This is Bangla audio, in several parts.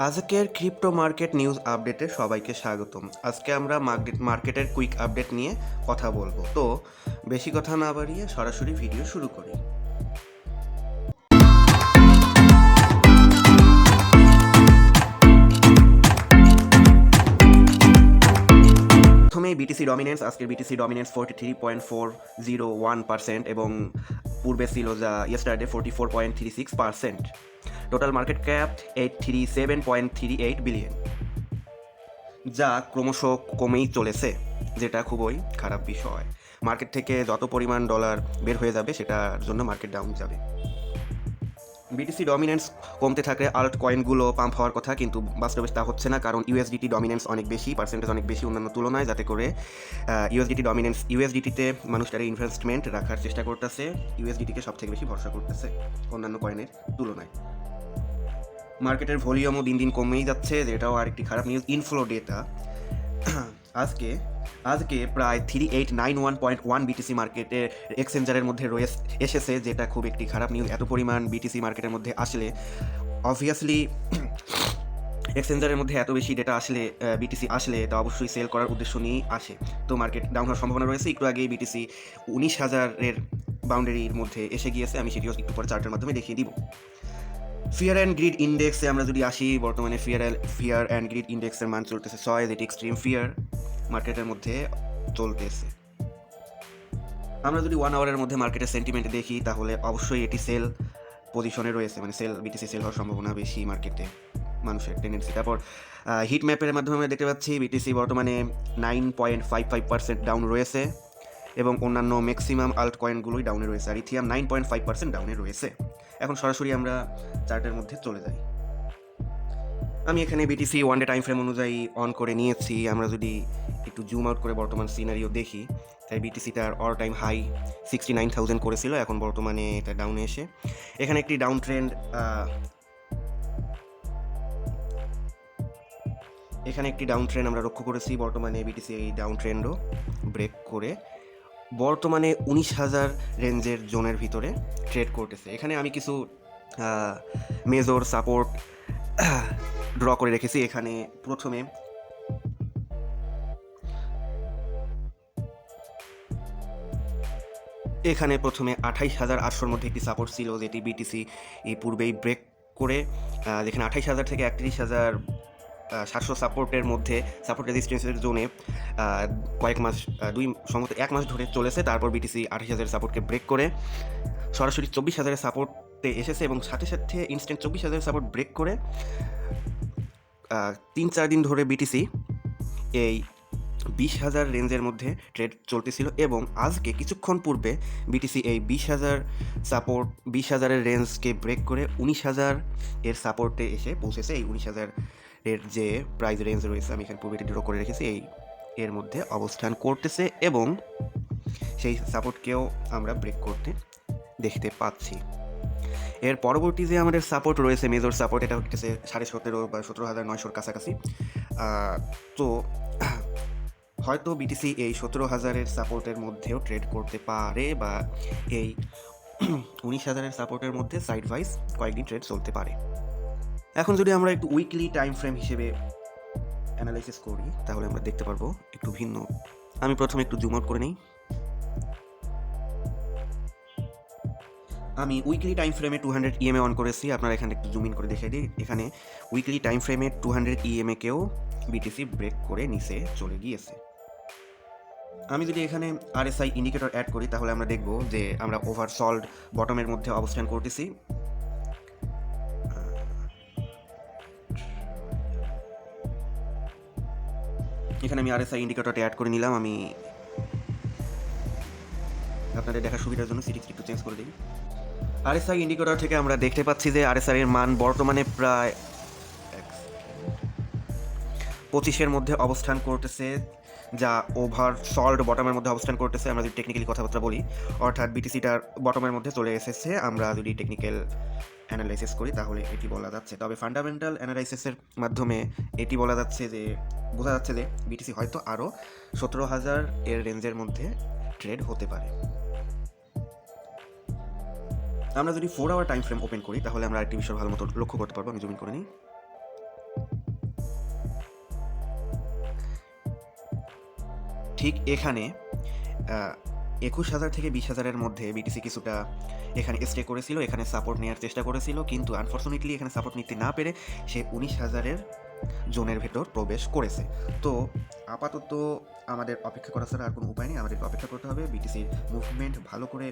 আজকের ক্রিপ্টো মার্কেট নিউজ আপডেটে সবাইকে স্বাগতম। আজকে আমরা মার্কেটের কুইক আপডেট নিয়ে কথা বলবো। তো বেশি কথা না বাড়িয়ে সরাসরি ভিডিও শুরু করি। প্রথমেই বিটিসি ডমিনেন্স, আজকের বিটিসি ডমিনেন্স 43.401% এবং পূর্বে ছিল যা yesterday 44.36%। Total market cap 837.38 billion, যা ক্রমশ কমেই চলেছে, যেটা খুবই খারাপ বিষয়। মার্কেট থেকে যত পরিমাণ ডলার বের হয়ে যাবে সেটার জন্য মার্কেট ডাউন যাবে। বিটিসি ডমিনেন্স কমতে থাকলে আল্ট কয়েনগুলো পাম্প হওয়ার কথা, কিন্তু বাস্তবে তা হচ্ছে না, কারণ ইউএসডিটি ডমিনেন্স অনেক বেশি, পার্সেন্টেজ অনেক বেশি অন্যান্য তুলনায়, যাতে করে ইউএসডিটিতে মানুষ তারা ইনভেস্টমেন্ট রাখার চেষ্টা করতেছে, ইউএসডিটিকে সব থেকে বেশি ভরসা করতেছে অন্যান্য কয়েনের তুলনায়। মার্কেটের ভলিউমও দিন দিন কমেই যাচ্ছে, যেটাও আরেকটি খারাপ নিউজ। ইনফ্লো ডেটা আজকে প্রায় 3891.1 বিটিসি মার্কেটের এক্সচেঞ্জারের মধ্যে এসেছে, যেটা খুব একটি খারাপ নিউজ। এত পরিমাণ বিটিসি মার্কেটের মধ্যে আসলে অবভিয়াসলি এক্সচেঞ্জারের মধ্যে এত বেশি ডেটা আসলে বিটিসি আসলে তা অবশ্যই সেল করার উদ্দেশ্য নিয়েই আসে। তো মার্কেট ডাউন হওয়ার সম্ভাবনা রয়েছে। একটু আগেই বিটিসি 19,000-এর বাউন্ডারির মধ্যে এসে গিয়েছে, আমি সেটিও একটু পরে চার্টের মাধ্যমে দেখিয়ে দিব। ফিয়ার অ্যান্ড গ্রিড ইন্ডেক্সে আমরা যদি আসি, বর্তমানে ফিয়ার অ্যান্ড গ্রিড ইন্ডেক্সের মান চলতেছে 6, যেটি এক্সট্রিম ফিয়ার মার্কেটের মধ্যে চলতেছে। আমরা যদি 1 আওয়ারের মধ্যে মার্কেটের সেন্টিমেন্ট দেখি, তাহলে অবশ্যই এটি সেল পজিশনে রয়েছে, মানে বিটিসি সেল হওয়ার সম্ভাবনা বেশি মার্কেটে, মানুষের টেন্ডেন্সি। তারপর হিট ম্যাপের মাধ্যমে আমরা দেখতে পাচ্ছি বিটিসি বর্তমানে 9.55% ডাউন রয়েছে, এবং অন্যান্য ম্যাক্সিমাম আল্ট কয়েনগুলোই ডাউনে রয়েছে, আর ইথিয়াম 9.5% ডাউনে রয়েছে। এখন সরাসরি আমরা চার্টের মধ্যে চলে যাই। আমি এখানে BTC one day time frame অনুযায়ী অন করে নিয়েছি। আমরা যদি একটু জুম আউট করে বর্তমান সিনারিও দেখি, তাই বিটিসিটার অল টাইম হাই 69,000 করেছিল, এখন বর্তমানে এটা ডাউনে এসে এখানে একটি ডাউন ট্রেন্ড আমরা লক্ষ্য করেছি। বর্তমানে বিটিসি এই ডাউন ট্রেন্ডও ব্রেক করে বর্তমানে 19,000 রেঞ্জের জোনের ভিতরে ট্রেড করতেছে। এখানে আমি কিছু মেজর সাপোর্ট ড্র করে রেখেছি। এখানে প্রথমে 28,800-র মধ্যে একটি সাপোর্ট ছিল, যেটি বিটিসি এই পূর্বেই ব্রেক করে, যেখানে 28,000 থেকে 31,700 সাপোর্টের মধ্যে, সাপোর্ট রেজিস্ট্যান্সের জোনে সম্ভবত 1 মাস ধরে চলেছে। তারপর বিটিসি 28,000 সাপোর্টকে ব্রেক করে সরাসরি 24,000 সাপোর্টে এসেছে, এবং সাথে সাথে ইনস্ট্যান্ট 24,000 সাপোর্ট ব্রেক করে 3-4 দিন ধরে বিটিসি এই 20,000 রেঞ্জের মধ্যে ট্রেড চলতেছিল, এবং আজকে কিছুক্ষণ পূর্বে বিটিসি এই 20,000-এর রেঞ্জকে ব্রেক করে 19,000 এর সাপোর্টে এসে পৌঁছেছে। এই 19,000 এর যে প্রাইস রেঞ্জ রয়েছে, আমি এখানে পূর্বে ড্র করে রেখেছি, এর মধ্যে অবস্থান করতেছে, এবং সেই সাপোর্টকেও আমরা ব্রেক করতে দেখতে পাচ্ছি। এর পরবর্তী যে আমাদের সাপোর্ট রয়েছে, মেজর সাপোর্ট, এটা হচ্ছে 17,500 বা 17,900-র কাছাকাছি। তো হয়তো বিটিসি এই 17,000-এর সাপোর্টের মধ্যেও ট্রেড করতে পারে, বা এই 19,000-এর সাপোর্টের মধ্যে সাইড ওয়াইজ কয়েকদিন ট্রেড চলতে পারে। এখন যদি আমরা একটু উইকলি টাইম ফ্রেম হিসেবে অ্যানালাইসিস করি, তাহলে আমরা দেখতে পারবো একটু ভিন্ন। আমি প্রথমে একটু জুম আউট করে নিই। আমি উইকলি টাইম ফ্রেমে 200 EMA অন করেছি। আপনারা এখানে একটু জুম ইন করে দেখিয়ে দিই। এখানে উইকলি টাইম ফ্রেমে 200 EMA-কেও বিটিসি ব্রেক করে নিচে চলে গিয়েছে। আমি যদি এখানে RSI ইন্ডিকেটর অ্যাড করি, তাহলে আমরা দেখব যে আমরা ওভারসল্ড বটমের মধ্যে অবস্থান করতেছি। এখানে আমি RSI ইন্ডিকেটরটা অ্যাড করে নিলাম। আমি আপনাদের দেখার সুবিধার জন্য সিটিক্স একটু চেঞ্জ করে দিই। RSI ইন্ডিকেটর থেকে আমরা দেখতে পাচ্ছি যে RSI এর মান বর্তমানে প্রায় 25-এর মধ্যে অবস্থান করতেছে, যা ওভারসল্ড বটমের মধ্যে অবস্থান করতেছে। আমরা যদি টেকনিক্যালি কথাবার্তা বলি, অর্থাৎ বিটিসিটার বটমের মধ্যে চলে এসেছে। আমরা যদি টেকনিক্যাল অ্যানালাইসিস করি, তাহলে এটি বলা যাচ্ছে। তবে ফান্ডামেন্টাল অ্যানালাইসিসের মাধ্যমে এটি বোঝা যাচ্ছে যে বিটিসি হয়তো আরও 17,000 এর রেঞ্জের মধ্যে ট্রেড হতে পারে। আমরা যদি 4 আওয়ার টাইম ফ্রেম ওপেন করি, তাহলে আমরা আরেকটি বিষয় ভালো মতো লক্ষ্য করতে পারবো। আমি জুম ইন করে নিই। ঠিক এখানে 21,000 থেকে 20,000-এর মধ্যে বিটিসি কিছুটা এখানে স্টে করেছিল, এখানে সাপোর্ট নেওয়ার চেষ্টা করেছিল, কিন্তু আনফর্চুনেটলি এখানে সাপোর্ট নিতে না পেরে সে 19,000-এর জোনের ভেতর প্রবেশ করেছে। তো আপাতত আমাদের অপেক্ষা করা ছাড়া আর কোনো উপায় নেই, আমাদের অপেক্ষা করতে হবে, বিটিসির মুভমেন্ট ভালো করে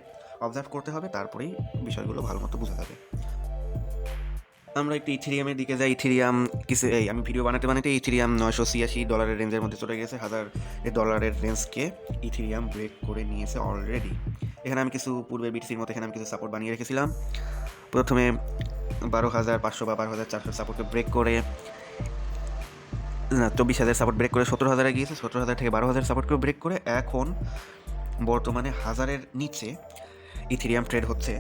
অবজার্ভ করতে হবে, তারপরেই বিষয়গুলো ভালো মতো বোঝা যাবে। আমরা একটু ইথেরিয়ামের দিকে যাই। ইথেরিয়াম আমি ভিডিও বানাতে ইথেরিয়াম $986 রেঞ্জের মধ্যে চলে গেছে। $1,000 রেঞ্জকে ইথেরিয়াম ব্রেক করে নিয়েছে অলরেডি। এখানে আমি কিছু পূর্বে বিটিসির মতো এখানে আমি কিছু সাপোর্ট বানিয়ে রেখেছিলাম। প্রথমে 12,500 বা 12,400 সাপোর্টকে ব্রেক করে 24,000 সাপোর্ট ব্রেক করে 17,000-এ গিয়েছে। 17,000 থেকে 12,000 সাপোর্টকে ব্রেক করে এখন বর্তমানে 1,000-এর নিচে ইথেরিয়াম ট্রেড হচ্ছে।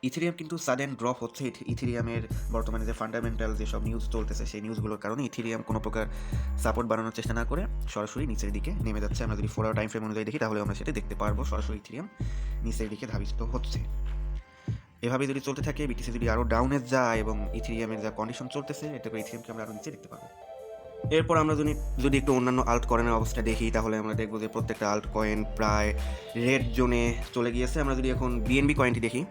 ইথেরিয়াম কিন্তু সাডেন ড্রপ হচ্ছে। ইথেরিয়ামের বর্তমানে যে ফান্ডামেন্টাল যেসব নিউজ চলতেছে সেই নিউজগুলোর কারণে ইথেরিয়াম কোনো প্রকার সাপোর্ট বানানোর চেষ্টা না করে সরাসরি নিচের দিকে নেমে যাচ্ছে। আমরা যদি 4 আওয়ার টাইম ফ্রেম অনুযায়ী দেখি তাহলে আমরা সেটা দেখতে পারবো, সরাসরি ইথেরিয়াম নিচের দিকে ধাবিত হচ্ছে। এভাবে যদি চলতে থাকে, বিটিসি যদি আরও ডাউনে যায় এবং ইথেরিয়ামের যা কন্ডিশন চলতেছে, এতে করে ইথেরিয়ামকে আমরা আরও নিচে দেখতে পারবো। এরপর আমরা যদি একটু অন্যান্য আল্ট কয়েনের অবস্থা দেখি তাহলে আমরা দেখবো যে প্রত্যেকটা আল্ট কয়েন প্রায় রেড জোনে চলে গিয়েছে। আমরা যদি এখন বিএনবি কয়েনটি দেখি,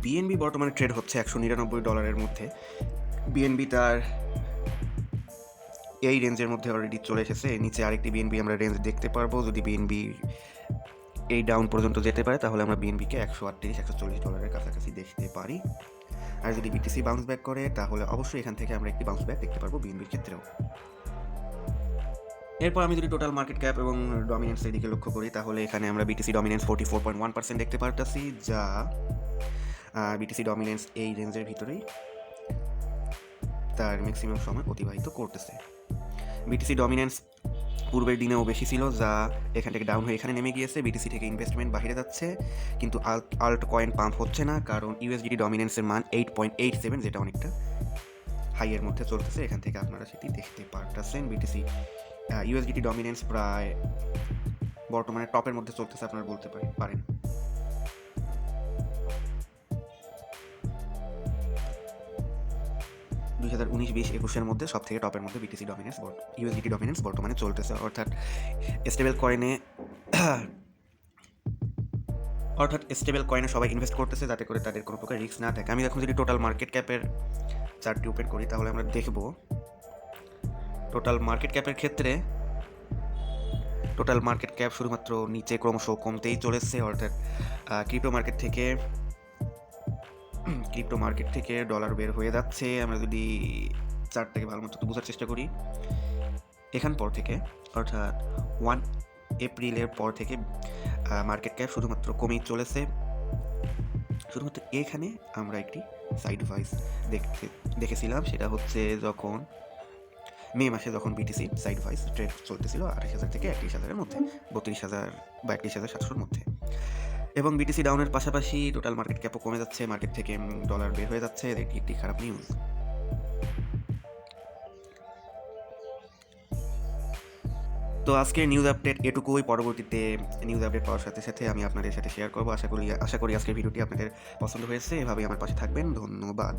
বিএনবি বর্তমানে ট্রেড হচ্ছে $199 মধ্যে। বিএনবি তার এই রেঞ্জের মধ্যে অলরেডি চলে এসেছে। নিচে আরেকটি বিএনবি আমরা রেঞ্জ দেখতে পারবো। যদি বিএনবি এই ডাউন পর্যন্ত যেতে পারে তাহলে আমরা বিএনবিকে $138-140 কাছাকাছি দেখতে পারি। আর যদি বিটিসি বাউন্স ব্যাক করে তাহলে অবশ্যই এখান থেকে আমরা একটি বাউন্স ব্যাক দেখতে পারবো বিএনবির ক্ষেত্রেও। এরপর আমি যদি টোটাল মার্কেট ক্যাপ এবং ডমিনেন্সের দিকে লক্ষ্য করি তাহলে এখানে আমরা বিটিসি ডমিনেন্স 44.1% দেখতে পারতেছি, যা বিটিসি ডমিনেন্স এই রেঞ্জের ভিতরেই তার ম্যাক্সিমাম সময় অতিবাহিত করতেছে। বিটিসি ডমিনেন্স পূর্বের দিনেও বেশি ছিল, যা এখান থেকে ডাউন হয়ে এখানে নেমে গিয়েছে। বিটিসি থেকে ইনভেস্টমেন্ট বাইরে যাচ্ছে, কিন্তু আল্ট কয়েন পাম্প হচ্ছে না, কারণ ইউএসডিটি ডমিনেন্সের মান 8.87, যেটা অনেকটা হাইয়ের মধ্যে চলতেছে। এখান থেকে আপনারা সেটি দেখতে পারতেছেন। বিটিসি ইউএসডিটি ডমিনেন্স প্রায় বর্তমানে টপের মধ্যে চলতেছে, আপনারা বলতে পারেন। $2019-20-21 মধ্যে সব থেকে টপের মধ্যে বিটিসি ডমিনেন্স ইউএসডিটি ডমিনেন্স বর্তমানে চলতেছে। অর্থাৎ স্টেবল কয়েনে সবাই ইনভেস্ট করতেছে যাতে করে তাদের কোনো প্রকার রিস্ক না থাকে। আমি এখন যদি টোটাল মার্কেট ক্যাপের চার্টটি ওপেন করি তাহলে আমরা দেখব টোটাল মার্কেট ক্যাপের ক্ষেত্রে টোটাল মার্কেট ক্যাপ শুধুমাত্র নিচে ক্রমশ কমতেই চলেছে। অর্থাৎ ক্রিপ্টো মার্কেট থেকে ডলার বের হয়ে যাচ্ছে। আমরা যদি চার্টটাকে ভালো মতো বোঝার চেষ্টা করি, এখান পর থেকে অর্থাৎ 1 এপ্রিলের পর থেকে মার্কেট ক্যাপ শুধুমাত্র কমেই চলেছে। শুধুমাত্র এখানে আমরা একটি সাইড ওয়াইজ দেখেছিলাম, সেটা হচ্ছে যখন মে মাসে যখন বিটিসি সাইড ওয়াইজ ট্রেড চলতেছিল 28,000 থেকে 31,000-এর মধ্যে, 32,000 বা 31,700-এর মধ্যে। এবং বিটিসি ডাউনের পাশাপাশি টোটাল মার্কেট ক্যাপও কমে যাচ্ছে, মার্কেট থেকে ডলার বের হয়ে যাচ্ছে, এটি একটি খারাপ নিউজ। তো আজকের নিউজ আপডেট এটুকুই। পরবর্তীতে নিউজ আপডেট পাওয়ার সাথে সাথে আমি আপনাদের সাথে শেয়ার করবো। আশা করি আজকের ভিডিওটি আপনাদের পছন্দ হয়েছে। এভাবেই আমার পাশে থাকবেন। ধন্যবাদ।